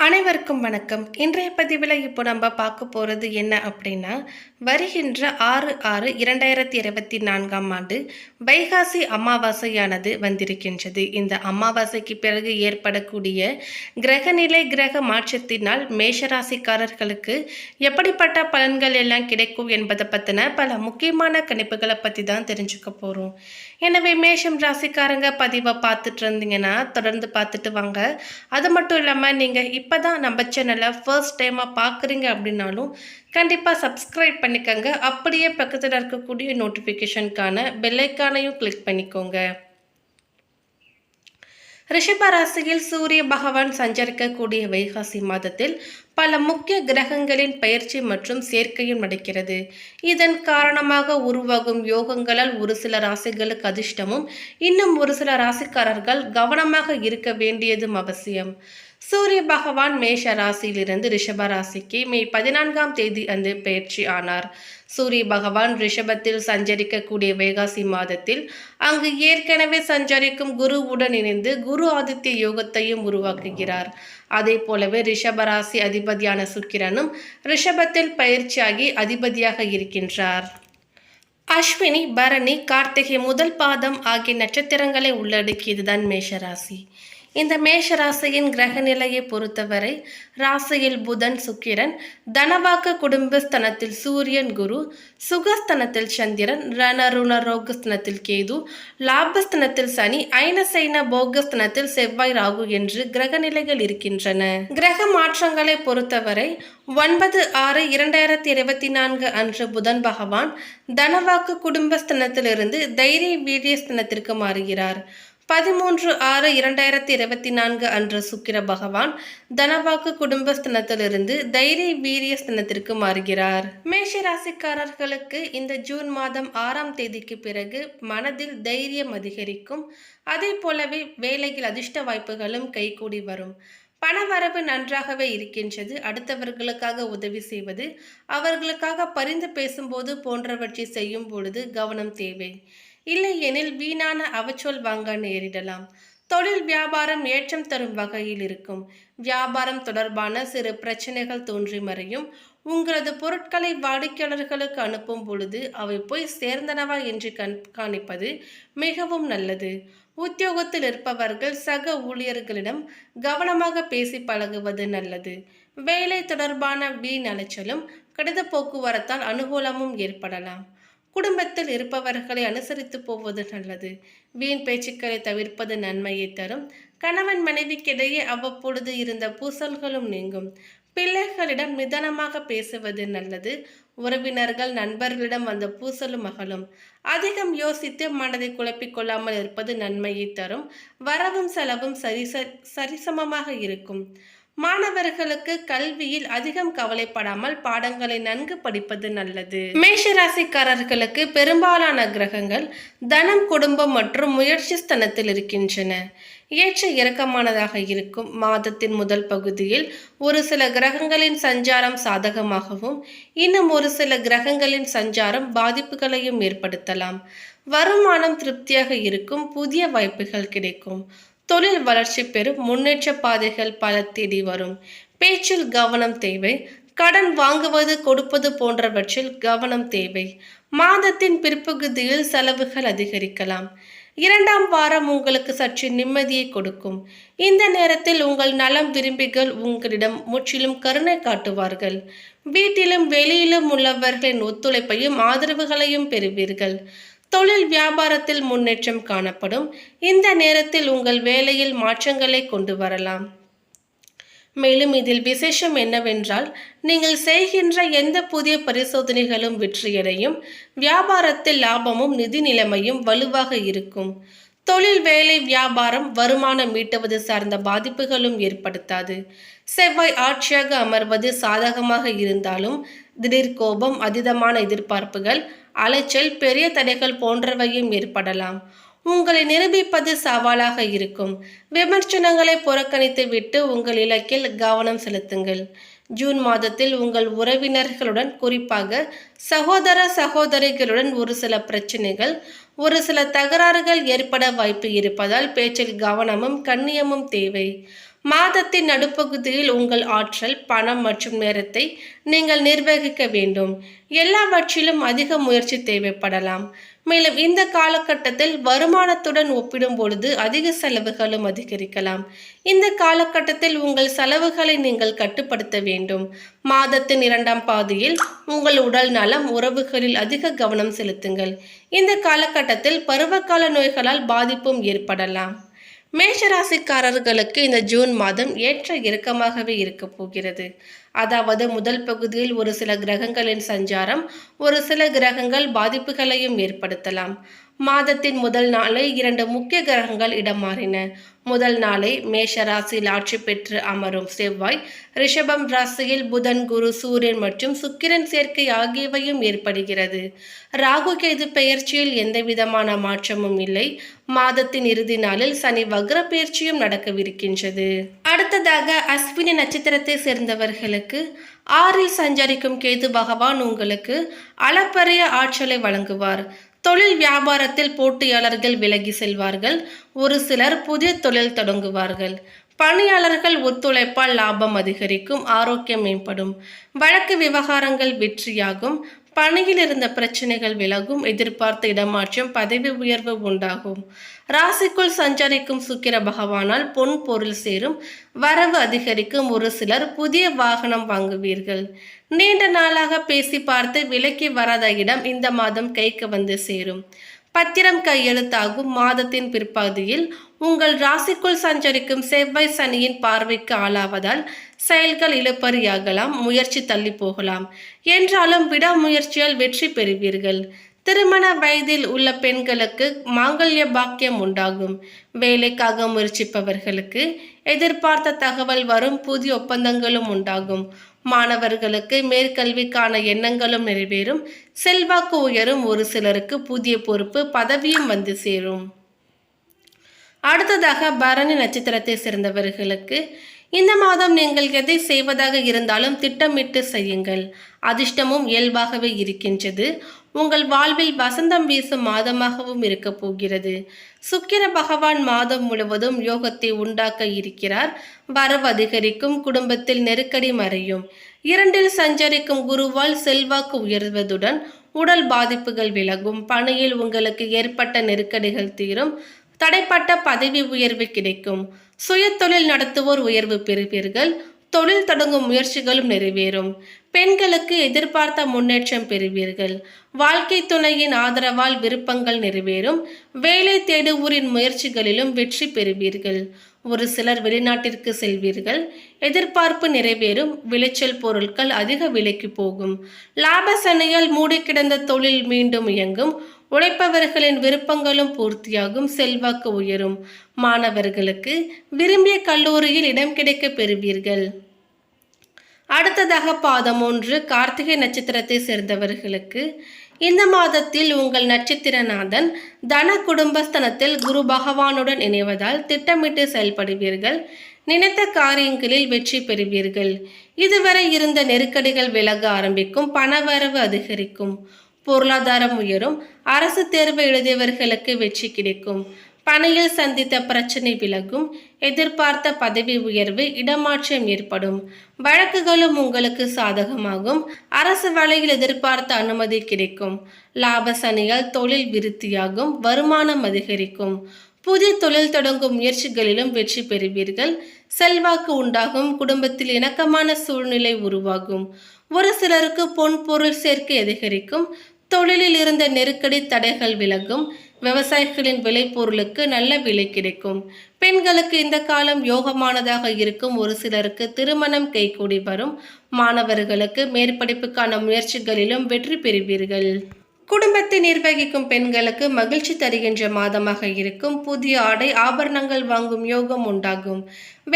அனைவருக்கும் வணக்கம். இன்றைய பதிவில் இப்போ நம்ம பார்க்க போகிறது என்ன அப்படின்னா, வருகின்ற 6/6/2024 வைகாசி அமாவாசையானது வந்திருக்கின்றது. இந்த அமாவாசைக்கு பிறகு ஏற்படக்கூடிய கிரகநிலை கிரக மாற்றத்தினால் மேஷராசிக்காரர்களுக்கு எப்படிப்பட்ட பலன்கள் எல்லாம் கிடைக்கும் என்பதை பற்றின பல முக்கியமான கணிப்புகளை பற்றி தான் தெரிஞ்சுக்க போகிறோம். எனவே மேஷம் ராசிக்காரங்க பதிவை பார்த்துட்டு இருந்தீங்கன்னா தொடர்ந்து பார்த்துட்டு வாங்க. அது மட்டும் இல்லாமல் நீங்கள் இப்போ தான் நம்ம சேனலை ஃபர்ஸ்ட் டைமாக பார்க்குறீங்க அப்படின்னாலும் கண்டிப்பாக சப்ஸ்கிரைப் பண்ணிக்கோங்க. அப்படியே பக்கத்தில் இருக்கக்கூடிய நோட்டிஃபிகேஷனுக்கான பெல்லைக்கானையும் கிளிக் பண்ணிக்கோங்க. ரிஷப ராசியில் சூரிய பகவான் சஞ்சரிக்கக்கூடிய வைகாசி மாதத்தில் பல முக்கிய கிரகங்களின் பயிற்சி மற்றும் சேர்க்கையும் நடக்கிறது. இதன் காரணமாக உருவாகும் யோகங்களால் ஒரு சில ராசிகளுக்கு அதிர்ஷ்டமும் இன்னும் ஒரு சில ராசிக்காரர்கள் கவனமாக இருக்க வேண்டியதும் அவசியம். சூரிய பகவான் மேஷ ராசியிலிருந்து ரிஷப ராசிக்கு மே 14 அன்று பயிற்சி ஆனார். சூரிய பகவான் ரிஷபத்தில் சஞ்சரிக்கக்கூடிய வைகாசி மாதத்தில் அங்கு ஏற்கனவே சஞ்சரிக்கும் குருவுடன் இணைந்து குரு ஆதித்ய யோகத்தையும் உருவாக்குகிறார். அதே போலவே ரிஷபராசி அதிபதியான சுக்கிரனும் ரிஷபத்தில் பயிற்சியாகி அதிபதியாக இருக்கின்றார். அஸ்வினி, பரணி, கார்த்திகை முதல் பாதம் ஆகிய நட்சத்திரங்களை உள்ளடக்கியதுதான் மேஷராசி. இந்த மேஷ ராசியின் கிரக நிலையை பொறுத்தவரை ராசியில் புதன், சுக்கிரன், தனவாக்கு குடும்பஸ்தனத்தில் சூரியன், குரு, சுகஸ்தனத்தில் சந்திரன், ரணருண ரோகஸ்தனத்தில் கேது, லாபஸ்தனத்தில் சனி, ஐனசைன போகஸ்தனத்தில் செவ்வாய், ராகு என்று கிரக நிலைகள் இருக்கின்றன. கிரக மாற்றங்களை பொறுத்தவரை 9/6/2024 அன்று புதன் பகவான் தனவாக்கு குடும்பஸ்தனத்திலிருந்து தைரிய வீரியஸ்தனத்திற்கு மாறுகிறார். 13/6/2024 அன்று சுக்கிர பகவான் தனவாக்கு குடும்பஸ்தனத்திலிருந்து தைரிய வீரியஸ்தனத்திற்கு மாறுகிறார். மேஷ ராசிக்காரர்களுக்கு இந்த ஜூன் மாதம் 6ஆம் தேதிக்கு பிறகு மனதில் தைரியம் அதிகரிக்கும். அதே போலவே வேலையில் அதிர்ஷ்ட வாய்ப்புகளும் கைகூடி வரும். பணவரவு நன்றாகவே இருக்கின்றது. அடுத்தவர்களுக்காக உதவி செய்வது, அவர்களுக்காக பரிந்து பேசும்போது போன்றவற்றை செய்யும் பொழுது கவனம் தேவை. இல்லையெனில் வீணான அவச்சொல் வாங்க நேரிடலாம். தொழில் வியாபாரம் ஏற்றம் தரும் வகையில் இருக்கும். வியாபாரம் தொடர்பான சிறு பிரச்சனைகள் தோன்றி மறையும். உங்களது பொருட்களை வாடிக்கையாளர்களுக்கு அனுப்பும் பொழுது அவை போய் சேர்ந்தனவா என்று கண்காணிப்பது மிகவும் நல்லது. உத்தியோகத்தில் இருப்பவர்கள் சக ஊழியர்களிடம் கவனமாக பேசி பழகுவது நல்லது. வேலை தொடர்பான வீண் அலைச்சலும் கடித போக்குவரத்தால் அனுகூலமும் ஏற்படலாம். குடும்பத்தில் இருப்பவர்களை அனுசரித்து போவது நல்லது. வீண் பேச்சுக்களை தவிர்ப்பது நன்மையை தரும். கணவன் மனைவிக்கிடையே அவ்வப்பொழுது இருந்த பூசல்களும் நீங்கும். பிள்ளைகளிடம் நிதானமாக பேசுவது நல்லது. உறவினர்கள் நண்பர்களிடம் வந்த பூசலும் அகலும். அதிகம் யோசித்து மனதை குழப்பிக் கொள்ளாமல் இருப்பது நன்மையை தரும். வரவும் செலவும் சரிசமமாக இருக்கும். மாணவர்களுக்கு கல்வியில் அதிகம் கவலைப்படாமல் பாடங்களை நன்கு படிப்பது நல்லது. மேஷராசிக்காரர்களுக்கு பெரும்பாலான கிரகங்கள் தனம், குடும்பம் மற்றும் முயற்சி ஸ்தானத்தில் இருக்கின்றன. ஏற்ற இறக்கமானதாக இருக்கும். மாதத்தின் முதல் பகுதியில் ஒரு சில கிரகங்களின் சஞ்சாரம் சாதகமாகவும் இன்னும் ஒரு சில கிரகங்களின் சஞ்சாரம் பாதிப்புகளையும் ஏற்படுத்தலாம். வருமானம் திருப்தியாக இருக்கும். புதிய வாய்ப்புகள் கிடைக்கும். தொழில் வளர்ச்சி பெறும். முன்னேற்ற பாதைகள் பல தேடி வரும். பேச்சில் கவனம் தேவை. கடன் வாங்குவது, கொடுப்பது போன்றவற்றில் கவனம் தேவை. மாதத்தின் பிற்பகுதியில் செலவுகள் அதிகரிக்கலாம். 2ஆம் வாரம் உங்களுக்கு சற்று நிம்மதியை கொடுக்கும். இந்த நேரத்தில் உங்கள் நலம் விரும்பிகள் உங்களிடம் முற்றிலும் கருணை காட்டுவார்கள். வீட்டிலும் வெளியிலும் உள்ளவர்களின் ஒத்துழைப்பையும் ஆதரவுகளையும் பெறுவீர்கள். தொழில் வியாபாரத்தில் முன்னேற்றம் காணப்படும். இந்த நேரத்தில் உங்கள் வேலையில் மாற்றங்களை கொண்டு வரலாம். மேலும் இதில் விசேஷம் என்னவென்றால், நீங்கள் செய்கின்ற எந்த புதிய பரிசோதனைகளும் வெற்றியடையும். வியாபாரத்தில் லாபமும் நிதி நிலைமையும் வலுவாக இருக்கும். தொழில், வேலை, வியாபாரம், வருமானம் ஈட்டுவது சார்ந்த பாதிப்புகளும் ஏற்படுத்தாது. செவ்வாய் ஆட்சியாக அமர்வது சாதகமாக இருந்தாலும் திடீர் கோபம், அதீதமான எதிர்பார்ப்புகள், அலைச்சல், பெரிய தடைகள் போன்றவையும் ஏற்படலாம். உங்களை நிரூபிப்பது சவாலாக இருக்கும். விமர்சனங்களை புறக்கணித்து விட்டு உங்கள் இலக்கில் கவனம் செலுத்துங்கள். ஜூன் மாதத்தில் உங்கள் உறவினர்களுடன், குறிப்பாக சகோதர சகோதரிகளுடன் ஒரு சில பிரச்சனைகள், ஒரு சில தகராறுகள் ஏற்பட வாய்ப்பு இருப்பதால் பேச்சில் கவனமும் கண்ணியமும் தேவை. மாதத்தின் நடுப்பகுதியில் உங்கள் ஆற்றல், பணம் மற்றும் நேரத்தை நீங்கள் நிர்வகிக்க வேண்டும். எல்லாவற்றிலும் அதிக முயற்சி தேவைப்படலாம். மேலும் இந்த காலகட்டத்தில் வருமானத்துடன் ஒப்பிடும் பொழுது அதிக செலவுகளும் அதிகரிக்கலாம். இந்த காலகட்டத்தில் உங்கள் செலவுகளை நீங்கள் கட்டுப்படுத்த வேண்டும். மாதத்தின் 2ஆம் பாதியில் உங்கள் உடல் நலம், உறவுகளில் அதிக கவனம் செலுத்துங்கள். இந்த காலகட்டத்தில் பருவகால நோய்களால் பாதிப்பும் ஏற்படலாம். மேஷராசிக்காரர்களுக்கு இந்த ஜூன் மாதம் ஏற்ற இறக்கமாகவே இருக்க போகிறது. அதாவது முதல் பகுதியில் ஒரு சில கிரகங்களின் சஞ்சாரம், ஒரு சில கிரகங்கள் பாதிப்புகளையும் ஏற்படுத்தலாம். மாதத்தின் முதல் நாளை 2 முக்கிய கிரகங்கள் இடம் மாறின. முதல் நாளை மேஷ ராசியில் ஆட்சி பெற்று அமரும் செவ்வாய், ரிஷபம் ராசியில் புதன், குரு, சூரியன் மற்றும் சுக்கிரன் சேர்க்கை ஆகியவையும் ஏற்படுகிறது. ராகு கேது பெயர்ச்சியில் எந்தவிதமான மாற்றமும் இல்லை. மாதத்தின் இறுதி நாளில் சனி வக்ர பெயர்ச்சியும் நடக்கவிருக்கின்றது. அடுத்ததாக அஸ்வினி நட்சத்திரத்தை சேர்ந்தவர்களுக்கு 6ல் சஞ்சரிக்கும் கேது பகவான் உங்களுக்கு அளப்பரிய ஆற்றலை வழங்குவார். தொழில் வியாபாரத்தில் போட்டியாளர்கள் விலகி செல்வார்கள். ஒரு சிலர் புதிய தொழில் தொடங்குவார்கள். பணியாளர்கள் ஒத்துழைப்பால் லாபம் அதிகரிக்கும். ஆரோக்கியம் மேம்படும். வழக்கு விவகாரங்கள் வெற்றியாகும். பணியில் இருந்த பிரச்சனைகள் விலகும். எதிர்பார்த்த இடமாற்றம், பதவி உயர்வு உண்டாகும். ராசிக்குள் சஞ்சரிக்கும் சுக்கிர பகவானால் பொன் பொருள் சேரும். வரவு அதிகரிக்கும். ஒரு சிலர் புதிய வாகனம் வாங்குவீர்கள். நீண்ட நாளாக பேசி பார்த்து விலைக்கு வராத இடம் இந்த மாதம் கைக்கு வந்து சேரும். பத்திரம் கையெழுத்தாகும். மாதத்தின் பிற்பாதியில் உங்கள் ராசிக்குள் சஞ்சரிக்கும் செவ்வாய் சனியின் பார்வைக்கு ஆளாவதால் செயல்கள் இழுபறியாகலாம். முயற்சி தள்ளி போகலாம். என்றாலும் விடாமுயற்சியால் வெற்றி பெறுவீர்கள். திருமண வயதில் உள்ள பெண்களுக்கு மாங்கல்ய பாக்கியம் உண்டாகும். வேலைக்காக முயற்சிப்பவர்களுக்கு எதிர்பார்த்த தகவல் வரும். புதிய ஒப்பந்தங்களும் உண்டாகும். மாணவர்களுக்கு மேற்கல்விக்கான எண்ணங்களும் நிறைவேறும். செல்வாக்கு உயரும். ஒரு சிலருக்கு புதிய பொறுப்பு, பதவியும் வந்து சேரும். அடுத்ததாக பரணி நட்சத்திரத்தை சேர்ந்தவர்களுக்கு இந்த மாதம் நீங்கள் எதை செய்வதாக இருந்தாலும் திட்டமிட்டு செய்யுங்கள். அதிர்ஷ்டமும் இயல்பாகவே இருக்கின்றது. உங்கள் வாழ்வில் வசந்தம் வீசும் மாதமாகவும் இருக்க போகிறது. சுக்கிர பகவான் மாதம் முழுவதும் யோகத்தை உண்டாக்க இருக்கிறார். வரவு அதிகரிக்கும். குடும்பத்தில் நெருக்கடி மறையும். 2ல் சஞ்சரிக்கும் குருவால் செல்வாக்கு உயர்வதுடன் உடல் பாதிப்புகள் விலகும். பணியில் உங்களுக்கு ஏற்பட்ட நெருக்கடிகள் தீரும். தடைப்பட்ட பதவி உயர்வு கிடைக்கும். சுய தொழில் நடத்துவோர் உயர்வு பெறுவீர்கள். தொழில் தொடங்கும் முயற்சிகளும் நிறைவேறும். பெண்களுக்கு எதிர்பார்த்த முன்னேற்றம் பெறுவீர்கள். வாழ்க்கை துணையின் ஆதரவால் விருப்பங்கள் நிறைவேறும். வேலை தேடுவோரின் முயற்சிகளிலும் வெற்றி பெறுவீர்கள். ஒரு சிலர் வெளிநாட்டிற்கு செல்வீர்கள். எதிர்பார்ப்பு நிறைவேறும். விளைச்சல் பொருட்கள் அதிக விலைக்கு போகும். லாப சனையால் மூடி கிடந்த தொழில் மீண்டும் இயங்கும். உழைப்பவர்களின் விருப்பங்களும் பூர்த்தியாகும். செல்வாக்கு உயரும். மாணவர்களுக்கு விரும்பிய கல்லூரியில் இடம் கிடைக்க பெறுவீர்கள். அடுத்ததாக பாதம் 1 கார்த்திகை நட்சத்திரத்தை சேர்ந்தவர்களுக்கு இந்த மாதத்தில் உங்கள் நட்சத்திரநாதன் தன குடும்பஸ்தனத்தில் குரு பகவானுடன் இணைவதால் திட்டமிட்டு செயல்படுவீர்கள். நினைத்த காரியங்களில் வெற்றி பெறுவீர்கள். இதுவரை இருந்த நெருக்கடிகள் விலக ஆரம்பிக்கும். பணவரவு அதிகரிக்கும். பொருளாதாரம் உயரும். அரசு தேர்வு எழுதியவர்களுக்கு வெற்றி கிடைக்கும். பணியில் சந்தித்த பிரச்சனை விலகும். எதிர்பார்த்த பதவி உயர்வு, இடமாற்றம் ஏற்படும். வழக்குகளும் உங்களுக்கு சாதகமாகும். அரசு வேலையில் எதிர்பார்த்த அனுமதி கிடைக்கும். லாப சனியால் தொழில் விருத்தியாகும். வருமானம் அதிகரிக்கும். புதிய தொழில் தொடங்கும் முயற்சிகளிலும் வெற்றி பெறுவீர்கள். செல்வாக்கு உண்டாகும். குடும்பத்தில் இணக்கமான சூழ்நிலை உருவாகும். ஒரு சிலருக்கு பொன் பொருள் சேர்க்கை அதிகரிக்கும். தொழிலில் இருந்த நெருக்கடி தடைகள் விலகும். விவசாயிகளின் விளைபொருளுக்கு நல்ல விலை கிடைக்கும். பெண்களுக்கு இந்த காலம் யோகமானதாக இருக்கும். ஒரு சிலருக்கு திருமணம் கைகூடி வரும். மாணவர்களுக்கு மேற்படிப்புக்கான முயற்சிகளிலும் வெற்றி பெறுவீர்கள். குடும்பத்தை நிர்வகிக்கும் பெண்களுக்கு மகிழ்ச்சி தருகின்ற மாதமாக இருக்கும். புதிய ஆடை ஆபரணங்கள் வாங்கும் யோகம் உண்டாகும்.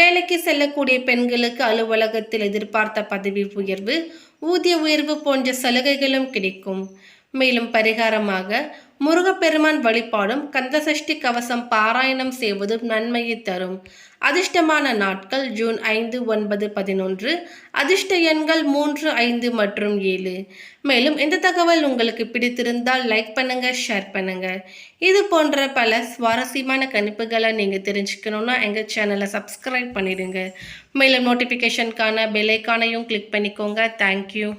வேலைக்கு செல்லக்கூடிய பெண்களுக்கு அலுவலகத்தில் எதிர்பார்த்த பதவி உயர்வு, ஊதிய உயர்வு போன்ற சலுகைகளும் கிடைக்கும். மேலும் பரிகாரமாக முருகப்பெருமான் வழிபாடும் கந்தசஷ்டி கவசம் பாராயணம் செய்வதும் நன்மையை தரும். அதிர்ஷ்டமான நாட்கள் ஜூன் 5, 9, 11. அதிர்ஷ்ட எண்கள் 3, 5 மற்றும் 7. மேலும் இந்த தகவல் உங்களுக்கு பிடித்திருந்தால் லைக் பண்ணுங்க, ஷேர் பண்ணுங்க. இது போன்ற பல சுவாரஸ்யமான கணிப்புகளை நீங்க தெரிஞ்சுக்கணும்னா எங்க சேனலை சப்ஸ்கிரைப் பண்ணிடுங்க. மேலும் நோட்டிஃபிகேஷனுக்கான பெல் ஐகானையும் கிளிக் பண்ணிக்கோங்க. தேங்க்யூ.